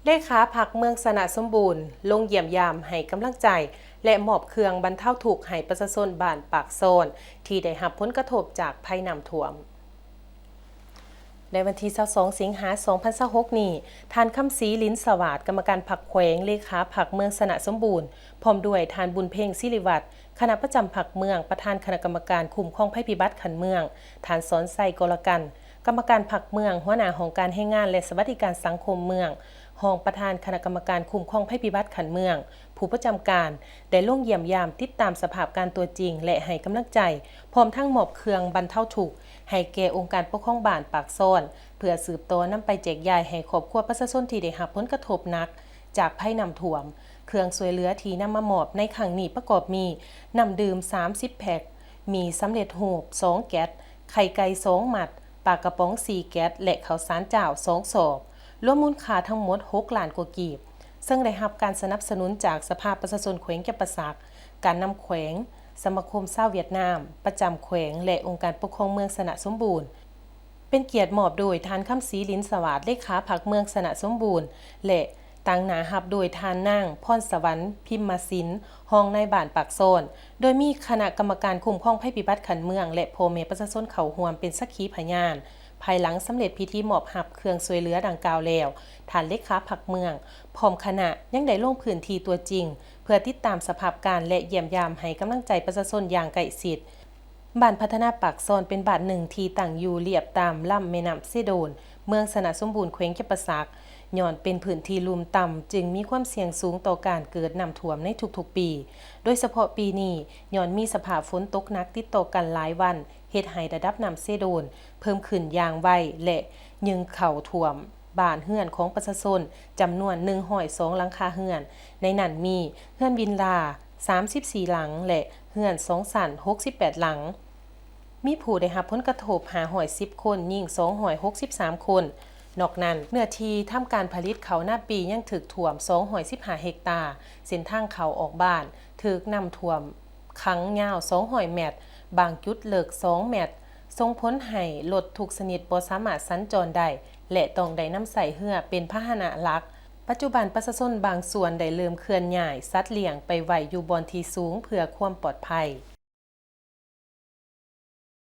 เลขาพรรคเมืองสนะสมบูรณ์ลงเยี่ยมยามให้กำลังใจและมอบเครื่องบรรเทาทุกข์ให้ประชาชนบ้านปากโซนที่ได้รับผลกระทบจากภัยน้ำท่วมในวันที่22สิงหาคม2026นี้ท่านคำศรีลิ้นสวัสดิ์กรรมการพรรคแขวงเลขาพรรคเมืองสนะสมบูรณ์พร้อมด้วยท่านบุญเพ่งศิริวัฒน์คณะประจำพรรคเมืองประธานคณะกรรมการคุ้มครองภัยพิบัติขันเมืองท่านสอนไซกลกันกรรมการพรรคเมืองหัวหน้าของการให้งานและสวัสดิการสังคมเมืองรองประธานคณะกรรมการคุ้มครองภัยพิบัติขันเมืองผู้ประจำการได้ลงเยี่ยมยามติดตามสภาพการตัวจริงและให้กำลังใจพร้อมทั้งมอบเครื่องบรรเทาทุกข์ให้แก่องค์การปกครองบ้านปากโซนเพื่อสืบต่อนำไปแจกจ่ายให้ครอบครัวประชาชนที่ได้รับผลกระทบหนักจากภัยน้ำท่วมเครื่องช่วยเหลือที่นำมามอบในครั้งนี้ประกอบมีน้ำดื่ม30แพ็คมีสำเร็จรูป2แก๊สไข่ไก่2หมัดปลากระป๋อง4แก๊สและข้าวสารจ้าว2สอบรวมมูลค่าทั้งหมด6ล้านกว่ากีบซึ่งได้รับการสนับสนุนจากสภาประชาชนแขวงจำปาสักการนำแขวงสมาคมชาวเวียดนามประจำแขวงและองค์การปกครองเมืองสนะสมบูรณ์เป็นเกียรติมอบโดยท่านคำศรีลิ้นสวัสดิ์เลขาพรรคเมืองสนะสมบูรณ์และตั้งหน้ารับโดยท่านนางพรสวรรค์พิมมาสินรองนายบ้านปากโซนโดยมีคณะกรรมการคุ้มครองภัยพิบัติขันเมืองและพ่อแม่ประชาชนเข้าร่วมเป็นสักขีพยานภายหลังสำเร็จพิธีมอบรับเครื่องช่วยเหลือดังกล่าวแล้วท่านเลขาพรรคเมืองพร้อมคณะยังได้ลงพื้นที่ตัวจริงเพื่อติดตามสภาพการและเยี่ยมยามให้กำลังใจประชาชนอย่างใกล้ชิดบ้านพัฒนาปากโซนเป็นบ้านหนึ่งที่ตั้งอยู่เรียบตามลำแม่น้ำเซโดนเมืองสนะสมบูรณ์แขวงจำปาสักย้อนเป็นพื้นที่ลุ่มต่ำจึงมีความเสี่ยงสูงต่อการเกิดน้ำท่วมในทุกๆปีโดยเฉพาะปีนี้ย้อนมีสภาพฝนตกหนักติดต่อกันหลายวันเฮ็ดให้ระดับน้ำเซโดนเพิ่มขึ้นอย่างไวและยึงเข้าท่วมบ้านเรือนของประชาชนจำนวน102หลังคาเรือนในนั้นมีเรือนวิลล่า34หลังและเรือน2ชั้น68หลังมีผู้ได้รับผลกระทบ510คนยิ่ง263คนนอกนั้นเนื้อที่ทำการผลิตเขาหน้าปียังถึกท่วม215เฮกตาร์เส้นทางเขาออกบ้านถึกน้ำท่วมขังยาว200เมตรบางจุดเลิก2เมตรส่งผลให้รถทุกชนิดบ่สามารถสัญจรได้และต้องได้นำใส่เรือเป็นพาหนะหลักปัจจุบันประชาชนบางส่วนได้เริ่มเคลื่อนย้ายสัตว์เลี้ยงไปไว้อยู่บอนที่สูงเพื่อความปลอดภัย